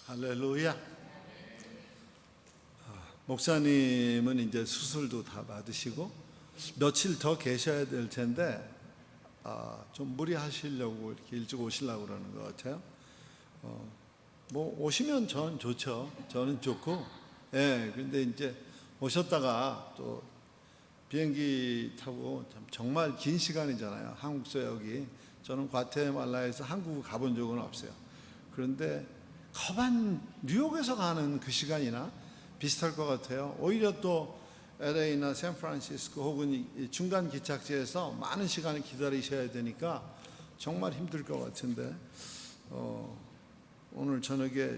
할렐루야. 목사님은 이제 수술도 다 받으시고 며칠 더 계셔야 될 텐데 좀 무리하시려고 이렇게 일찍 오시려고 그러는 것 같아요. 뭐 오시면 저는 좋죠. 저는 좋고, 근데 이제 오셨다가 또 비행기 타고 정말 긴 시간이잖아요. 한국서 여기. 저는 과테말라에서 한국을 가본 적은 없어요. 그런데 거반 뉴욕에서 가는 그 시간이나 비슷할 것 같아요. 오히려 또 LA나 샌프란시스코 혹은 중간 기착지에서 많은 시간을 기다리셔야 되니까 정말 힘들 것 같은데 오늘 저녁에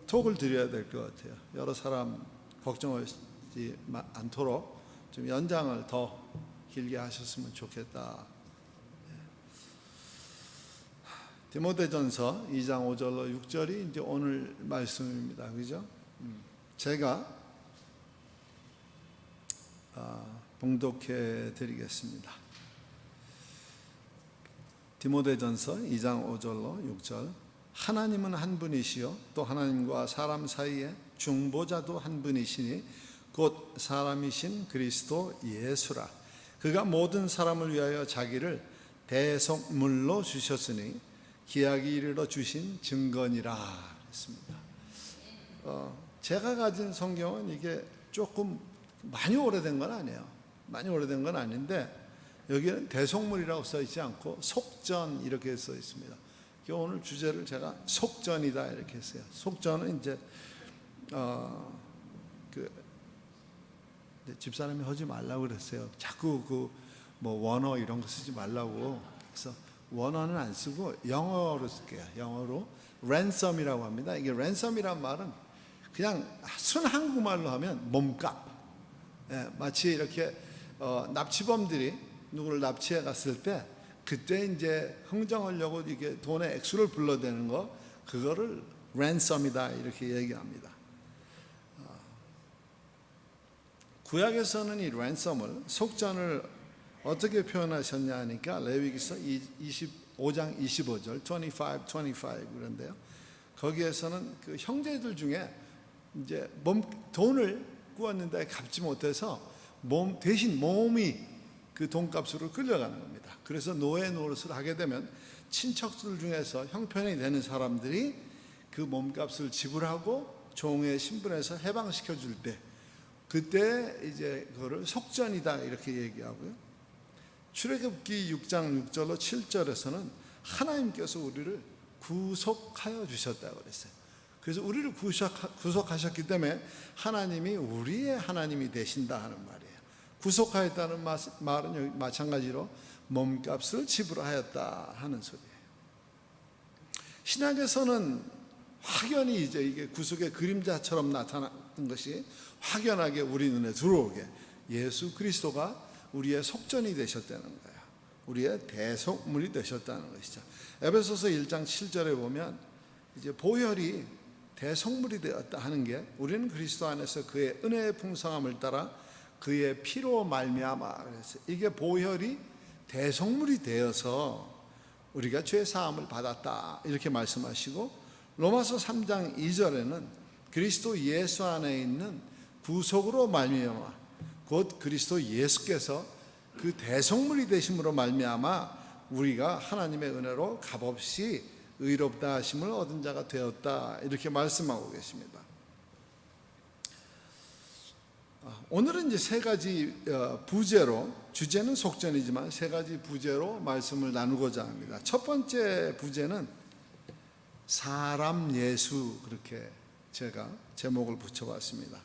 톡을 드려야 될 것 같아요. 여러 사람 걱정하지 않도록 좀 연장을 더 길게 하셨으면 좋겠다. 디모데전서 2장 5절로 6절이 이제 오늘 말씀입니다. 그죠? 제가 봉독해 드리겠습니다. 디모데전서 2장 5절로 6절. 하나님은 한 분이시요 또 하나님과 사람 사이에 중보자도 한 분이시니 곧 사람이신 그리스도 예수라. 그가 모든 사람을 위하여 자기를 대속물로 주셨으니 기약이 이르러 주신 증거니라 했습니다. 제가 가진 성경은 이게 조금 많이 오래된 건 아니에요. 많이 오래된 건 아닌데 여기는 대속물이라고 써 있지 않고 속전 이렇게 써 있습니다. 오늘 주제를 제가 속전이다 이렇게 했어요. 속전은 이제 집사람이 하지 말라고 그랬어요. 자꾸 뭐 원어 이런 거 쓰지 말라고. 그래서 원어는 안 쓰고 영어로 쓸게요. 영어로 랜섬이라고 합니다. 이게 랜섬이란 말은 그냥 순 한국말로 하면 몸값. 마치 이렇게 납치범들이 누구를 납치해 갔을 때 그때 이제 흥정하려고 이게 돈의 액수를 불러대는 거, 그거를 랜섬이다 이렇게 얘기합니다. 구약에서는 이 랜섬을 속전을 어떻게 표현하셨냐 하니까 레위기서 25장 25절 25 그런데요. 거기에서는 그 형제들 중에 이제 돈을 구웠는데 갚지 못해서 대신 몸이 그 돈값으로 끌려가는 겁니다. 그래서 노예 노릇을 하게 되면 친척들 중에서 형편이 되는 사람들이 그 몸값을 지불하고 종의 신분에서 해방시켜 줄 때 그때 이제 그거를 속전이다 이렇게 얘기하고요. 출애굽기 6장 6절로 7절에서는 하나님께서 우리를 구속하여 주셨다고 그랬어요. 그래서 우리를 구속하셨기 때문에 하나님이 우리의 하나님이 되신다 하는 말이에요. 구속하였다는 말은 마찬가지로 몸값을 지불하였다 하는 소리예요. 신약에서는 확연히 이제 이게 구속의 그림자처럼 나타나는 것이 확연하게 우리 눈에 들어오게 예수 그리스도가 우리의 속전이 되셨다는 거예요. 우리의 대속물이 되셨다는 것이죠. 에베소서 1장 7절에 보면 이제 보혈이 대속물이 되었다 하는 게 우리는 그리스도 안에서 그의 은혜의 풍성함을 따라 그의 피로 말미암아 그래서 이게 보혈이 대속물이 되어서 우리가 죄 사함을 받았다 이렇게 말씀하시고 로마서 3장 2절에는 그리스도 예수 안에 있는 구속으로 말미암아 곧 그리스도 예수께서 그 대속물이 되심으로 말미암아 우리가 하나님의 은혜로 값없이 의롭다 하심을 얻은 자가 되었다 이렇게 말씀하고 계십니다. 오늘은 이제 세 가지 부제로, 주제는 속전이지만 세 가지 부제로 말씀을 나누고자 합니다. 첫 번째 부제는 사람 예수, 그렇게 제가 제목을 붙여봤습니다.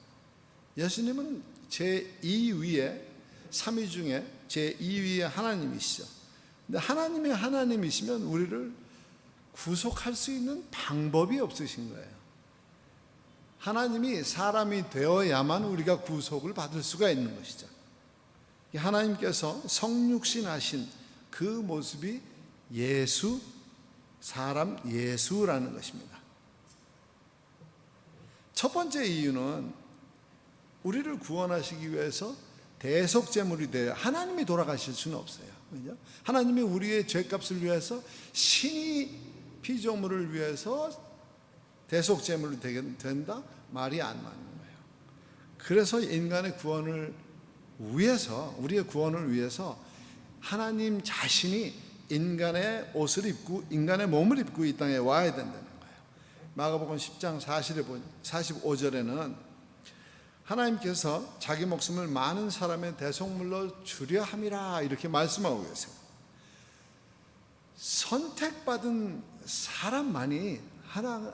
예수님은 제2위의 삼위 중에 제2위의 하나님이시죠. 근데 하나님이 하나님이시면 우리를 구속할 수 있는 방법이 없으신 거예요. 하나님이 사람이 되어야만 우리가 구속을 받을 수가 있는 것이죠. 하나님께서 성육신 하신 그 모습이 예수, 사람 예수라는 것입니다. 첫 번째 이유는 우리를 구원하시기 위해서 대속제물이 되어 하나님이 돌아가실 수는 없어요. 그죠? 하나님이 우리의 죄값을 위해서 신이 피조물을 위해서 대속제물로 된다? 말이 안 맞는 거예요. 그래서 인간의 구원을 위해서, 우리의 구원을 위해서 하나님 자신이 인간의 옷을 입고 인간의 몸을 입고 이 땅에 와야 된다는 거예요. 마가복음 10장 45절에는 하나님께서 자기 목숨을 많은 사람의 대속물로 주려 함이라 이렇게 말씀하고 계세요. 선택받은 사람만이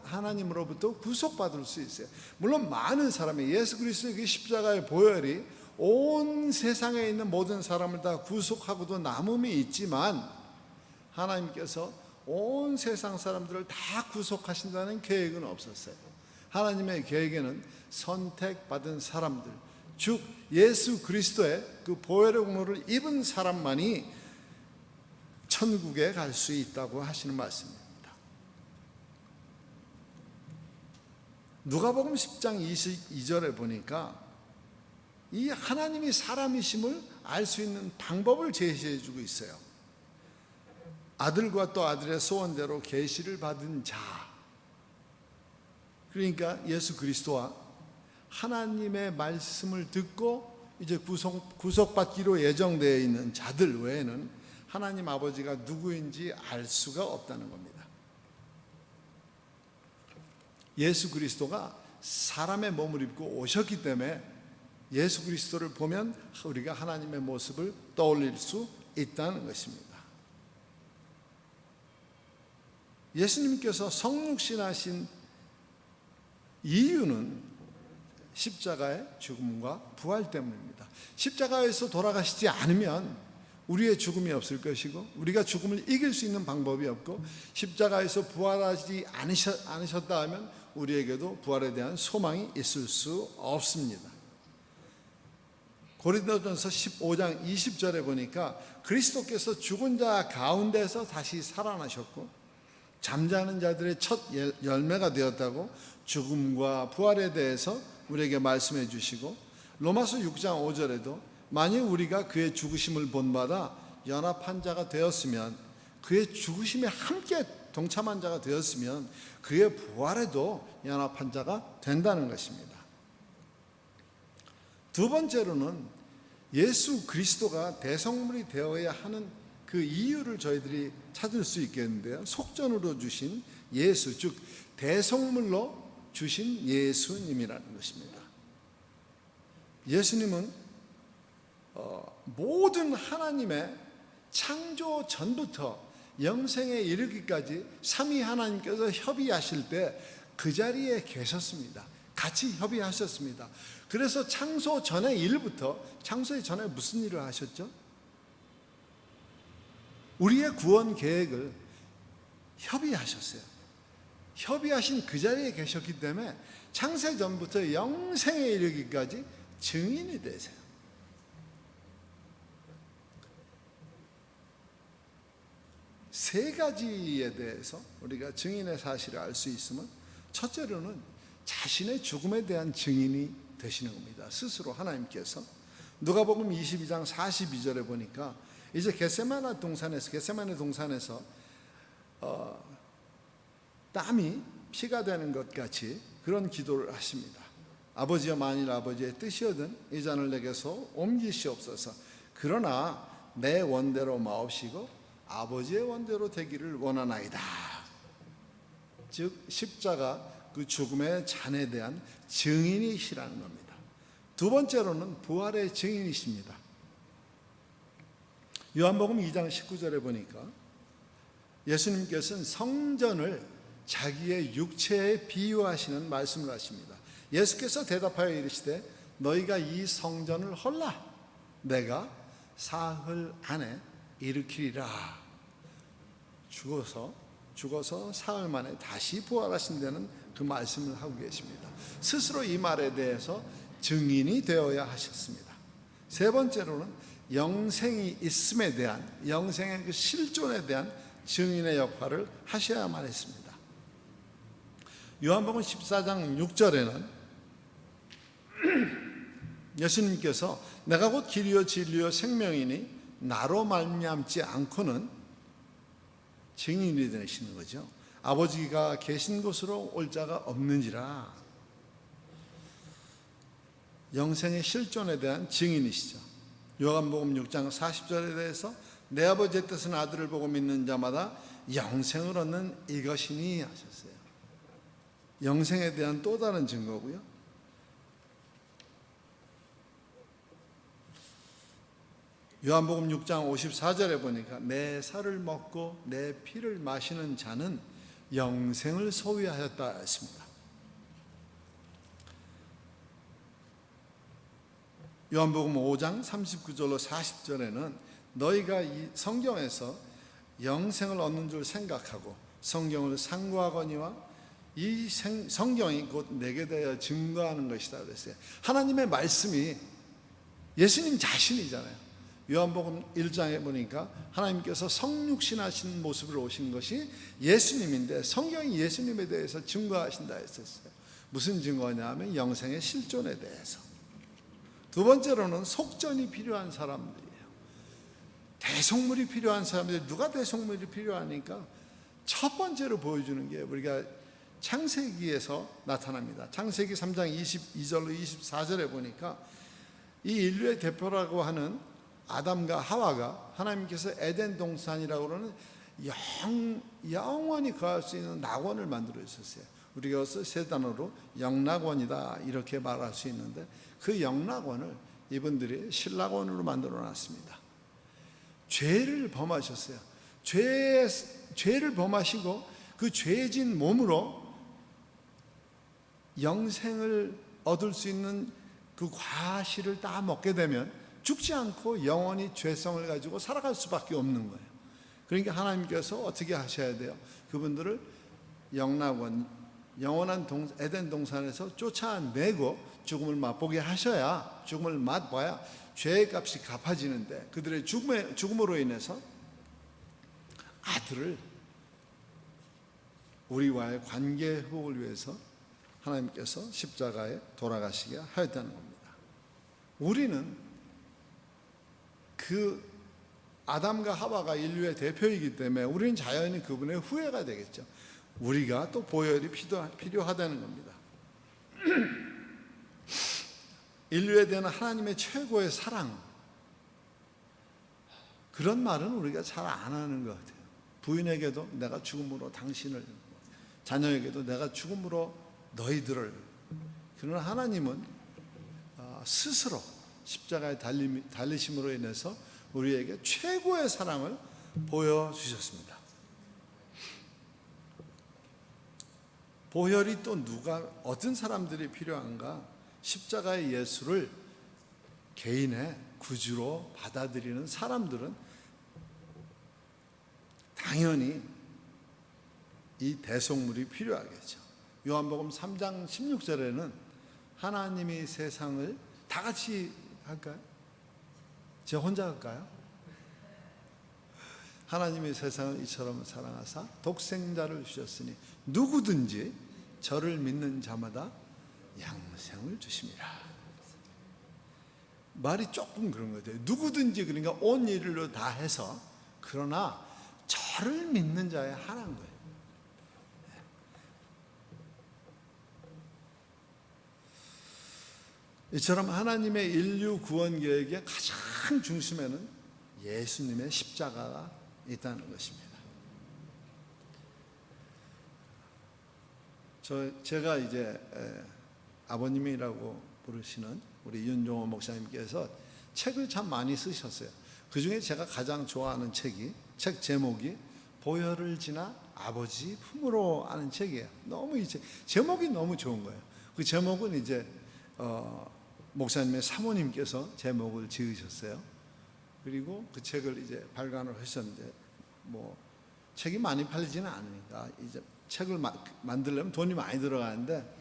하나님으로부터 구속받을 수 있어요. 물론 많은 사람이 예수 그리스도의 그 십자가의 보혈이 온 세상에 있는 모든 사람을 다 구속하고도 남음이 있지만 하나님께서 온 세상 사람들을 다 구속하신다는 계획은 없었어요. 하나님의 계획에는 선택받은 사람들, 즉 예수 그리스도의 그 보혈의 공로를 입은 사람만이 천국에 갈 수 있다고 하시는 말씀입니다. 누가복음 10장 22절에 보니까 이 하나님이 사람이심을 알 수 있는 방법을 제시해 주고 있어요. 아들과 또 아들의 소원대로 계시를 받은 자, 그러니까 예수 그리스도와 하나님의 말씀을 듣고 이제 구속받기로 예정되어 있는 자들 외에는 하나님 아버지가 누구인지 알 수가 없다는 겁니다. 예수 그리스도가 사람의 몸을 입고 오셨기 때문에 예수 그리스도를 보면 우리가 하나님의 모습을 떠올릴 수 있다는 것입니다. 예수님께서 성육신하신 이유는 십자가의 죽음과 부활 때문입니다. 십자가에서 돌아가시지 않으면 우리의 죽음이 없을 것이고 우리가 죽음을 이길 수 있는 방법이 없고 십자가에서 부활하지 않으셨다 하면 우리에게도 부활에 대한 소망이 있을 수 없습니다. 고린도전서 15장 20절에 보니까 그리스도께서 죽은 자 가운데서 다시 살아나셨고 잠자는 자들의 첫 열매가 되었다고 죽음과 부활에 대해서 우리에게 말씀해 주시고 로마서 6장 5절에도 만일 우리가 그의 죽으심을 본받아 연합한 자가 되었으면 그의 죽으심에 함께 동참한 자가 되었으면 그의 부활에도 연합한 자가 된다는 것입니다. 두 번째로는 예수 그리스도가 대성물이 되어야 하는 그 이유를 저희들이 찾을 수 있겠는데요. 속전으로 주신 예수, 즉 대성물로 주신 예수님이라는 것입니다. 예수님은 모든 하나님의 창조 전부터 영생에 이르기까지 삼위 하나님께서 협의하실 때 그 자리에 계셨습니다. 같이 협의하셨습니다. 그래서 창조 전의 일부터, 창조의 전에 무슨 일을 하셨죠? 우리의 구원 계획을 협의하셨어요. 협의하신 그 자리에 계셨기 때문에 창세 전부터 영생에 이르기까지 증인이 되세요. 세 가지에 대해서 우리가 증인의 사실을 알 수 있으면 첫째로는 자신의 죽음에 대한 증인이 되시는 겁니다. 스스로 하나님께서 누가복음 22장 42절에 보니까 이제 겟세마네 동산에서 땀이 피가 되는 것 같이 그런 기도를 하십니다. 아버지여 만일 아버지의 뜻이거든 이 잔을 내게서 옮기시옵소서. 그러나 내 원대로 마옵시고 아버지의 원대로 되기를 원하나이다. 즉 십자가 그 죽음의 잔에 대한 증인이시라는 겁니다. 두 번째로는 부활의 증인이십니다. 요한복음 2장 19절에 보니까 예수님께서는 성전을 자기의 육체에 비유하시는 말씀을 하십니다. 예수께서 대답하여 이르시되 너희가 이 성전을 헐라 내가 사흘 안에 일으키리라. 죽어서 사흘 만에 다시 부활하신다는 그 말씀을 하고 계십니다. 스스로 이 말에 대해서 증인이 되어야 하셨습니다. 세 번째로는 영생이 있음에 대한, 영생의 그 실존에 대한 증인의 역할을 하셔야만 했습니다. 요한복음 14장 6절에는 예수님께서 내가 곧 길이요 진리요 생명이니 나로 말미암지 않고는 증인이 되시는 거죠. 아버지가 계신 곳으로 올 자가 없는지라. 영생의 실존에 대한 증인이시죠. 요한복음 6장 40절에 대해서 내 아버지의 뜻은 아들을 보고 믿는 자마다 영생을 얻는 이것이니 하셨어요. 영생에 대한 또 다른 증거고요. 요한복음 6장 54절에 보니까 내 살을 먹고 내 피를 마시는 자는 영생을 소유하였다 했습니다. 요한복음 5장 39절로 40절에는 너희가 이 성경에서 영생을 얻는 줄 생각하고 성경을 상고하거니와 이 성경이 곧 내게 대하여 증거하는 것이다 그랬어요. 하나님의 말씀이 예수님 자신이잖아요. 요한복음 1장에 보니까 하나님께서 성육신하신 모습으로 오신 것이 예수님인데 성경이 예수님에 대해서 증거하신다 했었어요. 무슨 증거냐 하면 영생의 실존에 대해서. 두 번째로는 속전이 필요한 사람들이에요. 대속물이 필요한 사람들. 누가 대속물이 필요하니까 첫 번째로 보여주는 게 우리가 창세기에서 나타납니다. 창세기 3장 22절로 24절에 보니까 이 인류의 대표라고 하는 아담과 하와가 하나님께서 에덴 동산이라고 그러는 영원히 거할 수 있는 낙원을 만들어 주셨어요. 우리가 세 단어로 영락원이다 이렇게 말할 수 있는데 그 영락원을 이분들이 신락원으로 만들어 놨습니다. 죄를 범하셨어요. 죄를 범하시고 그 죄진 몸으로 영생을 얻을 수 있는 그 과실을 다 먹게 되면 죽지 않고 영원히 죄성을 가지고 살아갈 수밖에 없는 거예요. 그러니까 하나님께서 어떻게 하셔야 돼요? 그분들을 영락원, 영원한 에덴 동산에서 쫓아내고 죽음을 맛보게 하셔야, 죽음을 맛봐야 죄의 값이 갚아지는데 그들의 죽음으로 인해서 아들을 우리와의 관계 회복을 위해서 하나님께서 십자가에 돌아가시게 하였다는 겁니다. 우리는 그 아담과 하와가 인류의 대표이기 때문에 우리는 자연히 그분의 후예가 되겠죠. 우리가 또 보혈이 필요하다는 겁니다. 인류에 대한 하나님의 최고의 사랑, 그런 말은 우리가 잘 안 하는 것 같아요. 부인에게도 내가 죽음으로 당신을, 자녀에게도 내가 죽음으로 너희들을. 그러나 하나님은 스스로 십자가에 달리심으로 인해서 우리에게 최고의 사랑을 보여주셨습니다. 보혈이 또 어떤 사람들이 필요한가? 십자가의 예수를 개인의 구주로 받아들이는 사람들은 당연히 이 대속물이 필요하겠죠. 요한복음 3장 16절에는 하나님이 세상을 다 같이 할까요? 제가 혼자 할까요? 하나님이 세상을 이처럼 사랑하사 독생자를 주셨으니 누구든지 저를 믿는 자마다 영생을 주심이라. 말이 조금 그런 것 같아요. 누구든지, 그러니까 온 인류로 다 해서, 그러나 저를 믿는 자에 한한 거예요. 이처럼 하나님의 인류 구원 계획의 가장 중심에는 예수님의 십자가가 있다는 것입니다. 제가 이제 아버님이라고 부르시는 우리 윤종호 목사님께서 책을 참 많이 쓰셨어요. 그 중에 제가 가장 좋아하는 책 제목이 보혈을 지나 아버지 품으로 하는 책이에요. 너무 제목이 너무 좋은 거예요. 그 제목은 이제 목사님의 사모님께서 제목을 지으셨어요. 그리고 그 책을 이제 발간을 하셨는데 책이 많이 팔리지는 않으니까 이제 책을 만들려면 돈이 많이 들어가는데,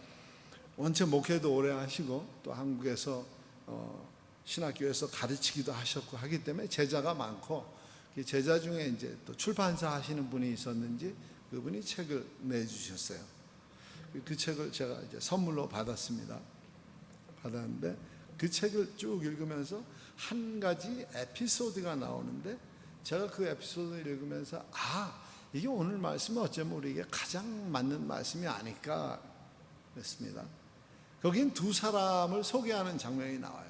원체 목회도 오래 하시고 또 한국에서 신학교에서 가르치기도 하셨고 하기 때문에 제자가 많고, 제자 중에 이제 또 출판사 하시는 분이 있었는지 그분이 책을 내주셨어요. 그 책을 제가 이제 선물로 받았습니다. 받았는데 그 책을 쭉 읽으면서 한 가지 에피소드가 나오는데, 제가 그 에피소드를 읽으면서 이게 오늘 말씀은 어쩌면 우리에게 가장 맞는 말씀이 아닐까 그랬습니다. 거긴 두 사람을 소개하는 장면이 나와요.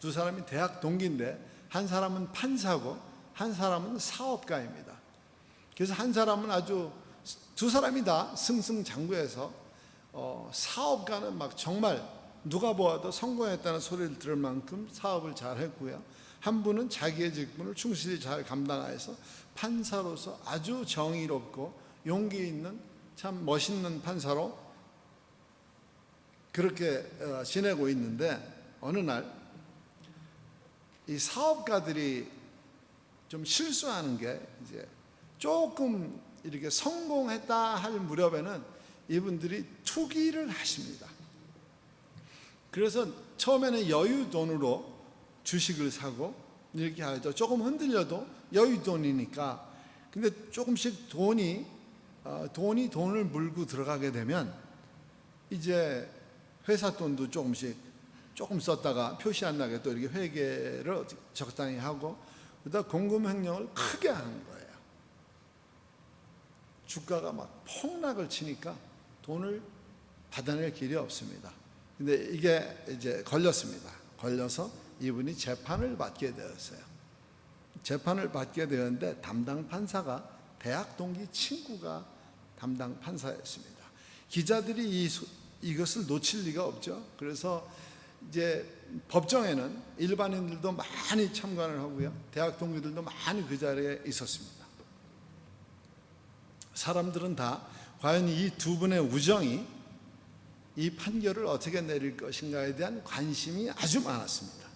두 사람이 대학 동기인데 한 사람은 판사고 한 사람은 사업가입니다. 그래서 한 사람은 아주 두 사람이 다 승승장구해서 사업가는 막 정말 누가 보아도 성공했다는 소리를 들을 만큼 사업을 잘 했고요. 한 분은 자기의 직분을 충실히 잘 감당해서 판사로서 아주 정의롭고 용기 있는 참 멋있는 판사로 그렇게 지내고 있는데 어느 날 이 사업가들이 좀 실수하는 게 이제 조금 이렇게 성공했다 할 무렵에는 이분들이 투기를 하십니다. 그래서 처음에는 여유 돈으로 주식을 사고 이렇게 하죠. 조금 흔들려도 여유 돈이니까. 근데 조금씩 돈이 돈을 물고 들어가게 되면 이제 회사 돈도 조금 썼다가 표시 안 나게 또 이렇게 회계를 적당히 하고 그러다 공금 횡령을 크게 하는 거예요. 주가가 막 폭락을 치니까 돈을 받아낼 길이 없습니다. 근데 이게 이제 걸렸습니다. 걸려서 이분이 재판을 받게 되었어요. 재판을 받게 되었는데 담당 판사가 대학 동기 친구가 담당 판사였습니다. 기자들이 이것을 놓칠 리가 없죠. 그래서 이제 법정에는 일반인들도 많이 참관을 하고요. 대학 동기들도 많이 그 자리에 있었습니다. 사람들은 다 과연 이 두 분의 우정이 이 판결을 어떻게 내릴 것인가에 대한 관심이 아주 많았습니다.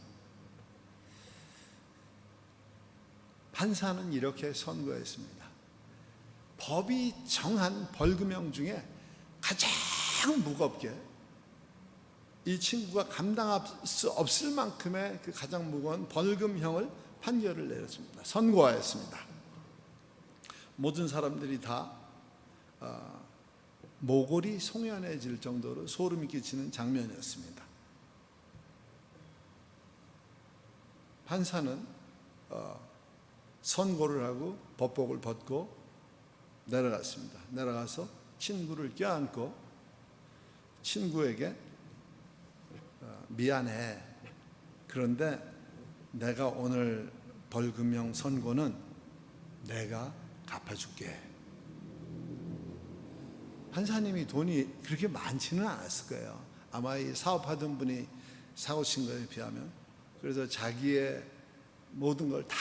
판사는 이렇게 선고했습니다. 법이 정한 벌금형 중에 가장 무겁게 이 친구가 감당할 수 없을 만큼의 그 가장 무거운 벌금형을 판결을 내렸습니다. 선고하였습니다. 모든 사람들이 다 모골이 송연해질 정도로 소름이 끼치는 장면이었습니다. 판사는 선고를 하고 법복을 벗고 내려갔습니다. 내려가서 친구를 껴안고 친구에게 미안해. 그런데 내가 오늘 벌금형 선고는 내가 갚아줄게. 판사님이 돈이 그렇게 많지는 않았을 거예요. 아마 이 사업하던 분이 사고 친 거에 비하면. 그래서 자기의 모든 걸 다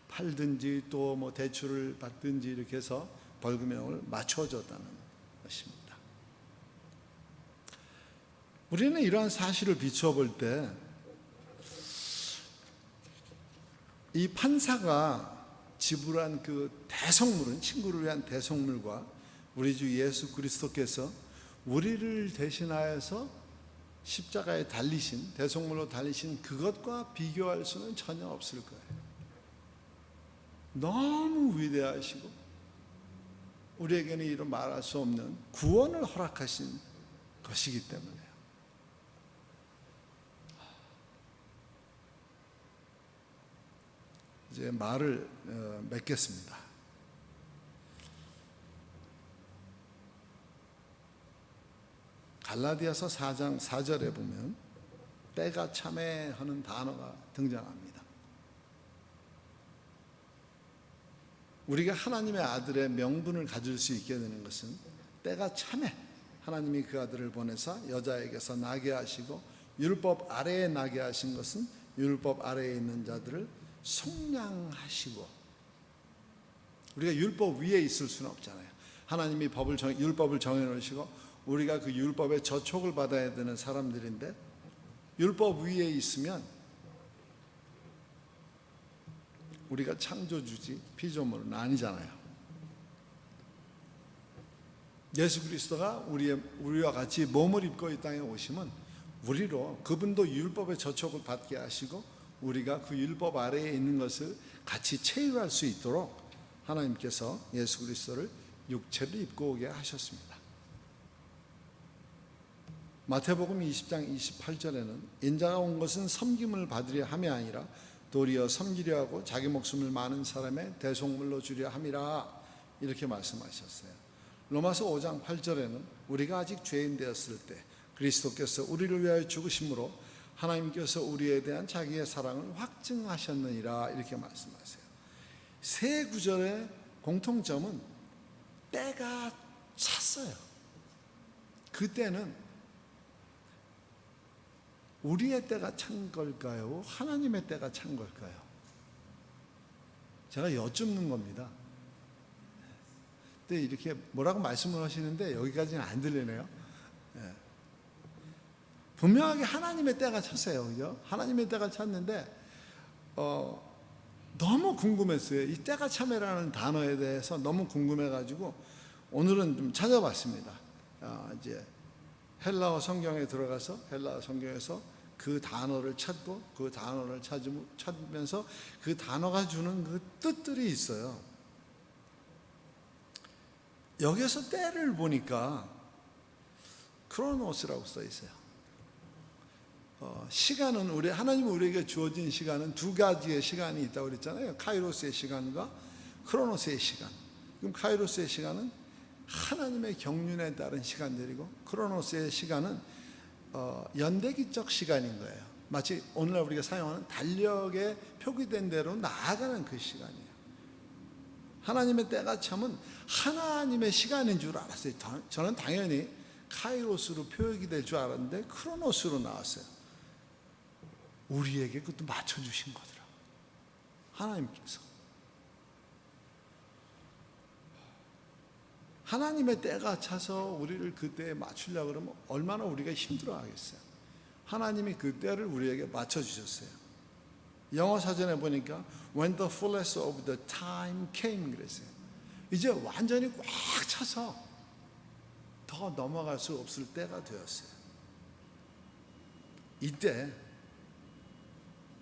팔든지 또 뭐 대출을 받든지 이렇게 해서 벌금형을 맞춰줬다는 것입니다. 우리는 이러한 사실을 비추어 볼 때 이 판사가 지불한 그 대성물은 친구를 위한 대성물과 우리 주 예수 그리스도께서 우리를 대신하여서 십자가에 달리신 대성물로 달리신 그것과 비교할 수는 전혀 없을 거예요. 너무 위대하시고 우리에게는 이런 말할 수 없는 구원을 허락하신 것이기 때문에 이제 말을 맺겠습니다. 갈라디아서 4장 4절에 보면 때가 참에 하는 단어가 등장합니다. 우리가 하나님의 아들의 명분을 가질 수 있게 되는 것은 때가 참에 하나님이 그 아들을 보내사 여자에게서 나게 하시고 율법 아래에 나게 하신 것은 율법 아래에 있는 자들을 속량하시고, 우리가 율법 위에 있을 수는 없잖아요. 하나님이 율법을 정해놓으시고 우리가 그 율법의 저촉을 받아야 되는 사람들인데 율법 위에 있으면 우리가 창조주지 피조물은 아니잖아요. 예수 그리스도가 우리와 같이 몸을 입고 이 땅에 오시면 우리로 그분도 율법의 저촉을 받게 하시고 우리가 그 율법 아래에 있는 것을 같이 체유할 수 있도록 하나님께서 예수 그리스도를 육체를 입고 오게 하셨습니다. 마태복음 20장 28절에는 인자가 온 것은 섬김을 받으려 함이 아니라 도리어 섬기려 하고 자기 목숨을 많은 사람의 대속물로 주려 함이라. 이렇게 말씀하셨어요. 로마서 5장 8절에는 우리가 아직 죄인 되었을 때 그리스도께서 우리를 위하여 죽으심으로 하나님께서 우리에 대한 자기의 사랑을 확증하셨느니라 이렇게 말씀하세요. 세 구절의 공통점은 때가 찼어요. 그때는 우리의 때가 찬 걸까요? 하나님의 때가 찬 걸까요? 제가 여쭙는 겁니다. 근데 이렇게 뭐라고 말씀을 하시는데 여기까지는 안 들리네요. 분명하게 하나님의 때가 찼어요. 그죠? 하나님의 때가 찼는데 너무 궁금했어요. 이 때가 참이라는 단어에 대해서 너무 궁금해가지고 오늘은 좀 찾아봤습니다. 이제 헬라어 성경에 들어가서 헬라어 성경에서 그 단어를 찾고 그 단어를 찾으면서 그 단어가 주는 그 뜻들이 있어요. 여기서 때를 보니까 크로노스라고 써 있어요. 시간은 하나님 우리에게 주어진 시간은 두 가지의 시간이 있다고 그랬잖아요. 카이로스의 시간과 크로노스의 시간. 그럼 카이로스의 시간은 하나님의 경륜에 따른 시간들이고 크로노스의 시간은 연대기적 시간인 거예요. 마치 오늘날 우리가 사용하는 달력에 표기된 대로 나아가는 그 시간이에요. 하나님의 때가 참은 하나님의 시간인 줄 알았어요. 저는 당연히 카이로스로 표기 될 줄 알았는데 크로노스로 나왔어요. 우리에게 그것도 맞춰주신 거더라. 하나님께서. 하나님의 때가 차서 우리를 그 때에 맞추려고 그러면 얼마나 우리가 힘들어 하겠어요. 하나님이 그 때를 우리에게 맞춰주셨어요. 영어 사전에 보니까 When the fullness of the time came 그랬어요. 이제 완전히 꽉 차서 더 넘어갈 수 없을 때가 되었어요. 이때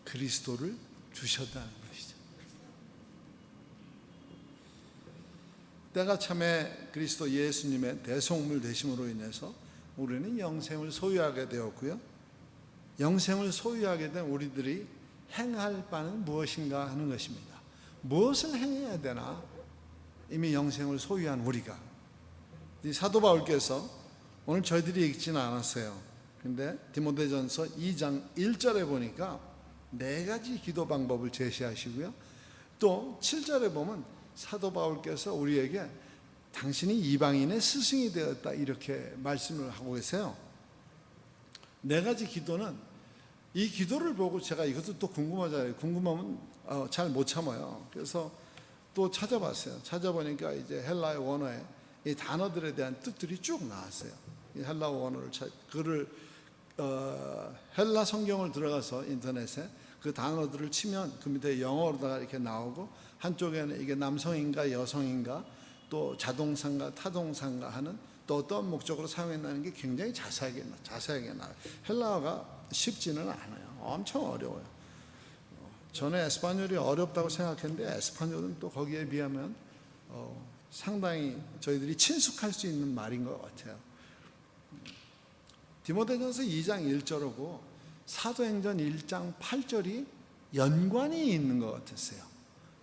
그리스도를 주셨다는 것이죠. 때가 참에 그리스도 예수님의 대속물 되심으로 인해서 우리는 영생을 소유하게 되었고요. 영생을 소유하게 된 우리들이 행할 바는 무엇인가 하는 것입니다. 무엇을 행해야 되나? 이미 영생을 소유한 우리가. 이 사도 바울께서 오늘 저희들이 읽지는 않았어요. 근데 디모데전서 2장 1절에 보니까 4가지 기도 방법을 제시하시고요. 또 7절에 보면 사도 바울께서 우리에게 당신이 이방인의 스승이 되었다 이렇게 말씀을 하고 계세요. 4가지 기도는 이 기도를 보고 제가 이것도 또 궁금하잖아요. 궁금하면 잘 못 참아요. 그래서 또 찾아봤어요. 찾아보니까 이제 헬라의 원어에 이 단어들에 대한 뜻들이 쭉 나왔어요. 이 헬라 원어를 헬라 성경을 들어가서 인터넷에 그 단어들을 치면 그 밑에 영어로다가 이렇게 나오고 한쪽에는 이게 남성인가 여성인가 또 자동사인가 타동사인가 하는 또 어떤 목적으로 사용했다는 게 굉장히 자세하게 나와요. 헬라어가 쉽지는 않아요. 엄청 어려워요. 저는 에스파뇰이 어렵다고 생각했는데 에스파뇰은 또 거기에 비하면 상당히 저희들이 친숙할 수 있는 말인 것 같아요. 디모데전서 2장 1절하고 사도행전 1장 8절이 연관이 있는 것 같았어요.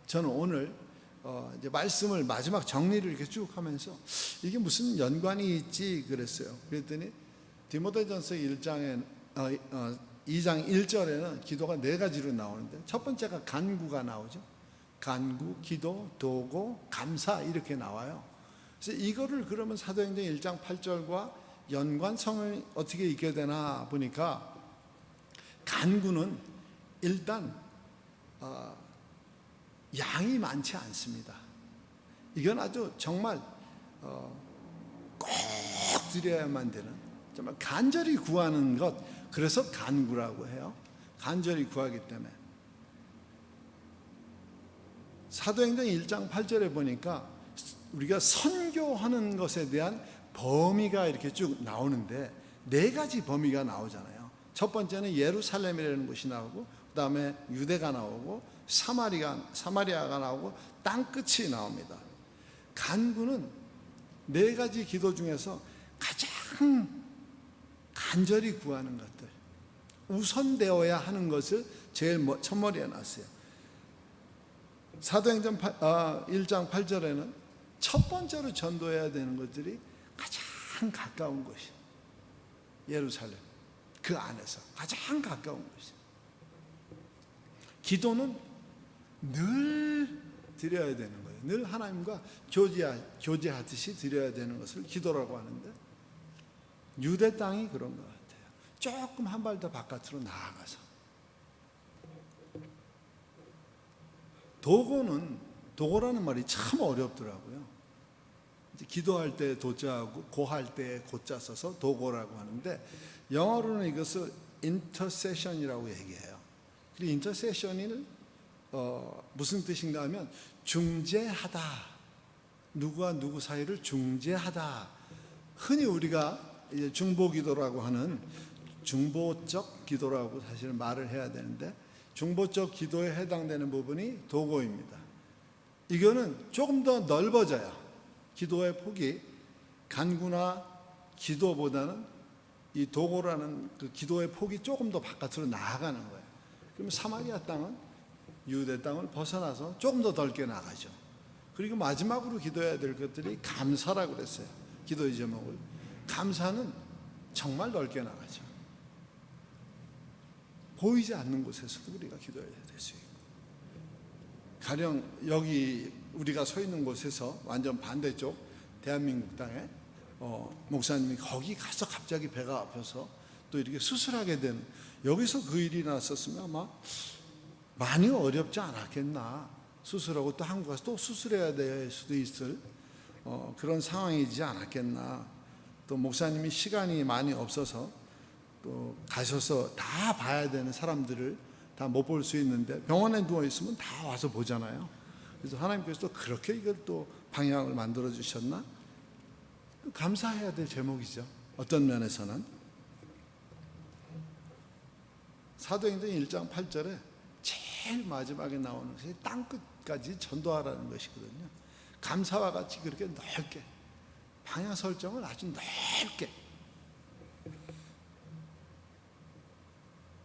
저는 오늘 이제 말씀을 마지막 정리를 이렇게 쭉 하면서 이게 무슨 연관이 있지 그랬어요. 그랬더니 디모데전서 2장 1절에는 기도가 4가지로 나오는데 첫 번째가 간구가 나오죠. 간구, 기도, 도고, 감사 이렇게 나와요. 그래서 이거를 그러면 사도행전 1장 8절과 연관성을 어떻게 있게 되나 보니까 간구는 일단 양이 많지 않습니다. 이건 아주 정말 꼭 드려야만 되는 정말 간절히 구하는 것, 그래서 간구라고 해요. 간절히 구하기 때문에. 사도행전 1장 8절에 보니까 우리가 선교하는 것에 대한 범위가 이렇게 쭉 나오는데 4가지 범위가 나오잖아요. 첫 번째는 예루살렘이라는 곳이 나오고 그 다음에 유대가 나오고 사마리아가 나오고 땅끝이 나옵니다. 간구는 4가지 기도 중에서 가장 간절히 구하는 것들, 우선되어야 하는 것을 제일 첫머리에 놨어요. 사도행전 1장 8절에는 첫 번째로 전도해야 되는 것들이 가장 가까운 곳이 예루살렘, 그 안에서 가장 가까운 곳이. 기도는 늘 드려야 되는 거예요. 늘 하나님과 교제하듯이 드려야 되는 것을 기도라고 하는데, 유대 땅이 그런 것 같아요. 조금 한 발 더 바깥으로 나아가서 도고라는 말이 참 어렵더라고요. 이제 기도할 때 도자하고 고할 때 고자 써서 도고라고 하는데, 영어로는 이것을 intercession이라고 얘기해요. 그리고 intercession이 무슨 뜻인가 하면 중재하다, 누구와 누구 사이를 중재하다. 흔히 우리가 이제 중보기도라고 하는 중보적 기도라고 사실 말을 해야 되는데, 중보적 기도에 해당되는 부분이 도고입니다. 이거는 조금 더 넓어져요. 기도의 폭이 간구나 기도보다는 이 도고라는 그 기도의 폭이 조금 더 바깥으로 나아가는 거예요. 그러면 사마리아 땅은 유대 땅을 벗어나서 조금 더 넓게 나가죠. 그리고 마지막으로 기도해야 될 것들이 감사라고 그랬어요. 기도의 제목을. 감사는 정말 넓게 나가죠. 보이지 않는 곳에서도 우리가 기도해야 될 수 있고, 가령 여기 우리가 서 있는 곳에서 완전 반대쪽 대한민국 땅에 목사님이 거기 가서 갑자기 배가 아파서 또 이렇게 수술하게 된, 여기서 그 일이 났었으면 아마 많이 어렵지 않았겠나. 수술하고 또 한국 가서 또 수술해야 될 수도 있을 그런 상황이지 않았겠나. 또 목사님이 시간이 많이 없어서 또 가셔서 다 봐야 되는 사람들을 다 못 볼 수 있는데, 병원에 누워 있으면 다 와서 보잖아요. 그래서 하나님께서 또 그렇게 이걸 또 방향을 만들어 주셨나? 감사해야 될 제목이죠. 어떤 면에서는 사도행전 1장 8절에 제일 마지막에 나오는 것이 땅끝까지 전도하라는 것이거든요. 감사와 같이 그렇게 넓게, 방향 설정을 아주 넓게.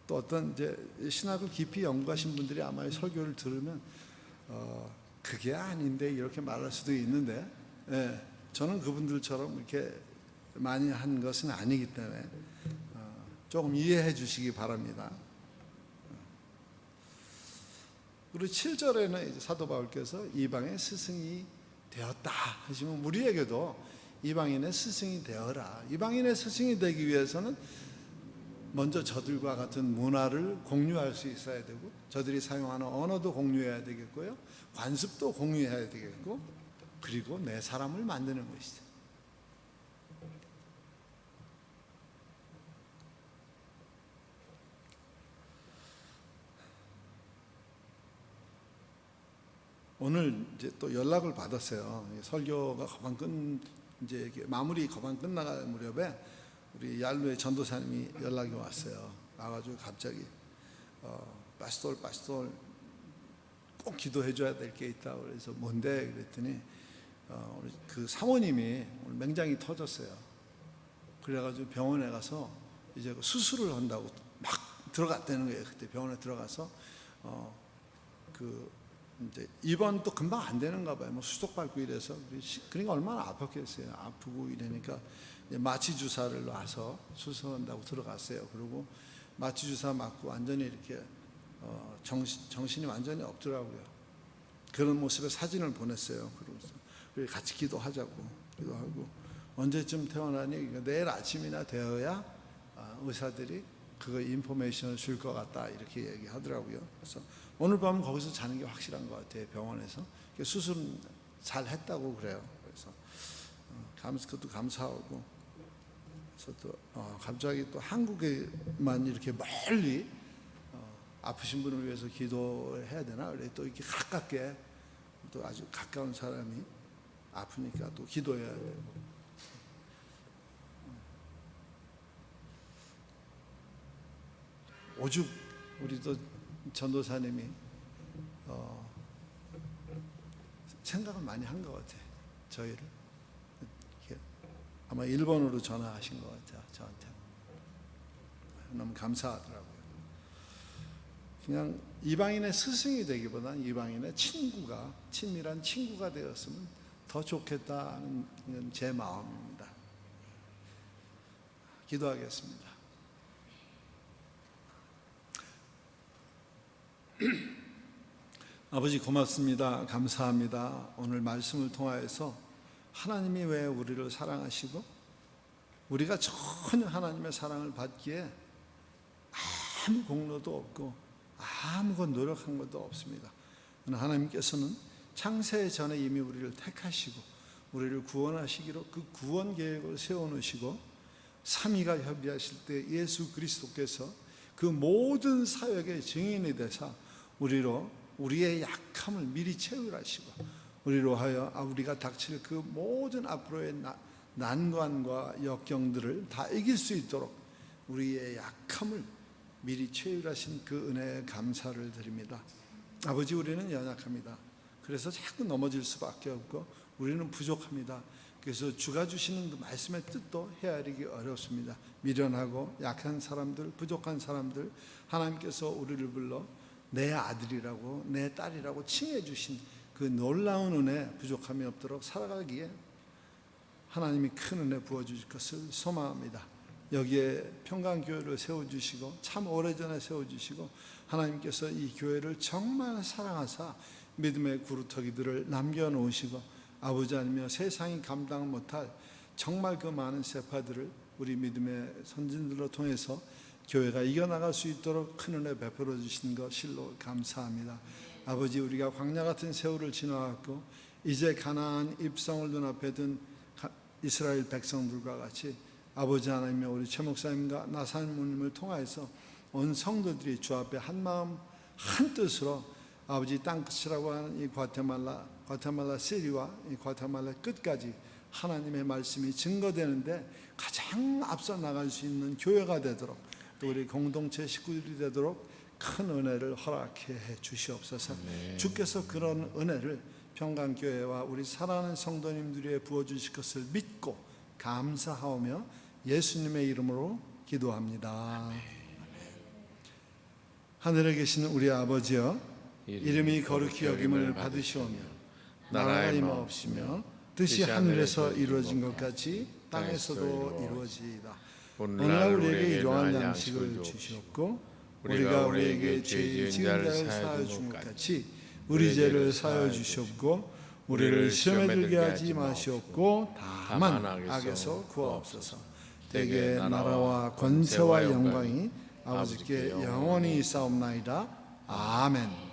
또 어떤 이제 신학을 깊이 연구하신 분들이 아마 이 설교를 들으면 그게 아닌데 이렇게 말할 수도 있는데, 저는 그분들처럼 이렇게 많이 한 것은 아니기 때문에 조금 이해해 주시기 바랍니다. 그리고 7절에는 이제 사도 바울께서 이방의 스승이 되었다 하시면, 우리에게도 이방인의 스승이 되어라. 이방인의 스승이 되기 위해서는 먼저 저들과 같은 문화를 공유할 수 있어야 되고, 저들이 사용하는 언어도 공유해야 되겠고요, 관습도 공유해야 되겠고, 그리고 내 사람을 만드는 것이죠. 오늘 이제 또 연락을 받았어요. 설교가 이제 마무리 거반 끝나갈 무렵에 우리 얄루의 전도사님이 연락이 왔어요. 와가지고 갑자기 파스톨 꼭 기도해 줘야 될 게 있다. 그래서 뭔데? 그랬더니 우리 그 사모님이 오늘 맹장이 터졌어요. 그래가지고 병원에 가서 이제 수술을 한다고 막 들어갔다는 거예요. 그때 병원에 들어가서 이제 입원도 금방 안 되는가 봐요. 뭐 수속 밟고 이래서. 그러니까 얼마나 아팠겠어요. 아프고 이러니까 마취 주사를 놔서 수술한다고 들어갔어요. 그리고 마취 주사 맞고 완전히 이렇게 정신이 완전히 없더라고요. 그런 모습의 사진을 보냈어요. 그리고 같이 기도하자고. 기도하고 언제쯤 퇴원하니? 내일 아침이나 되어야 의사들이 그거 인포메이션을 줄 것 같다, 이렇게 얘기하더라고요. 그래서 오늘 밤은 거기서 자는 게 확실한 것 같아요. 병원에서 수술 잘 했다고 그래요. 그래서 그것도 감사하고, 그래서 또 갑자기 또 한국에만 이렇게 멀리 아프신 분을 위해서 기도를 해야 되나? 그래 또 이렇게 가깝게, 또 아주 가까운 사람이 아프니까 또 기도해야 되고. 오죽 우리도 전도사님이 생각을 많이 한 것 같아요. 저희를 아마 일본어로 전화하신 것 같아요. 저한테 너무 감사하더라고요. 그냥 이방인의 스승이 되기보다는 이방인의 친밀한 친구가 되었으면 더 좋겠다는 제 마음입니다. 기도하겠습니다. 아버지 고맙습니다. 감사합니다. 오늘 말씀을 통하여서 하나님이 왜 우리를 사랑하시고 우리가 전혀 하나님의 사랑을 받기에 아무 공로도 없고 아무건 노력한 것도 없습니다. 하나님께서는 창세 전에 이미 우리를 택하시고 우리를 구원하시기로 그 구원 계획을 세워놓으시고 삼위가 협의하실 때 예수 그리스도께서 그 모든 사역의 증인이 되사 우리의 약함을 미리 채울하시고 우리로 하여 우리가 닥칠 그 모든 앞으로의 난관과 역경들을 다 이길 수 있도록 우리의 약함을 미리 채울하신 그 은혜에 감사를 드립니다. 아버지, 우리는 연약합니다. 그래서 자꾸 넘어질 수밖에 없고 우리는 부족합니다. 그래서 주가 주시는 그 말씀의 뜻도 헤아리기 어렵습니다. 미련하고 약한 사람들, 부족한 사람들, 하나님께서 우리를 불러 내 아들이라고 내 딸이라고 칭해 주신 그 놀라운 은혜, 부족함이 없도록 살아가기에 하나님이 큰 은혜 부어주실 것을 소망합니다. 여기에 평강교회를 세워주시고 참 오래전에 세워주시고 하나님께서 이 교회를 정말 사랑하사 믿음의 구루터기들을 남겨놓으시고 아버지 하나님, 세상이 감당 못할 정말 그 많은 세파들을 우리 믿음의 선진들로 통해서 교회가 이겨나갈 수 있도록 큰 은혜 베풀어 주신 것 실로 감사합니다. 아버지, 우리가 광야 같은 세월을 지나왔고 이제 가나안 입성을 눈앞에 둔 이스라엘 백성들과 같이 아버지 하나님, 우리 최 목사님과 나사님을 통하여서 온 성도들이 주 앞에 한 마음 한 뜻으로 아버지 땅끝이라고 하는 이 과테말라 시리와 이 과테말라 끝까지 하나님의 말씀이 증거되는데 가장 앞서 나갈 수 있는 교회가 되도록 또 우리 공동체 식구들이 되도록 큰 은혜를 허락해 주시옵소서. 주께서 그런 은혜를 평강교회와 우리 사랑하는 성도님들에게 부어주실 것을 믿고 감사하오며 예수님의 이름으로 기도합니다. 하늘에 계시는 우리 아버지여, 이름이 거룩히 여김을 받으시오며 나라가 임하옵시며 뜻이 하늘에서 이루어진 것 같이 땅에서도 이루어지이다. 오늘날 우리에게 일용할 양식을 주시옵고 우리가 우리에게 죄 지은 자를 사하여 준 것 같이 우리 죄를 사하여 주시옵고 우리를 시험에 들게 하지 마시옵고 다만 악에서 구하옵소서. 대개 나라와 권세와 영광이 아버지께 영원히 있사옵나이다. 아멘.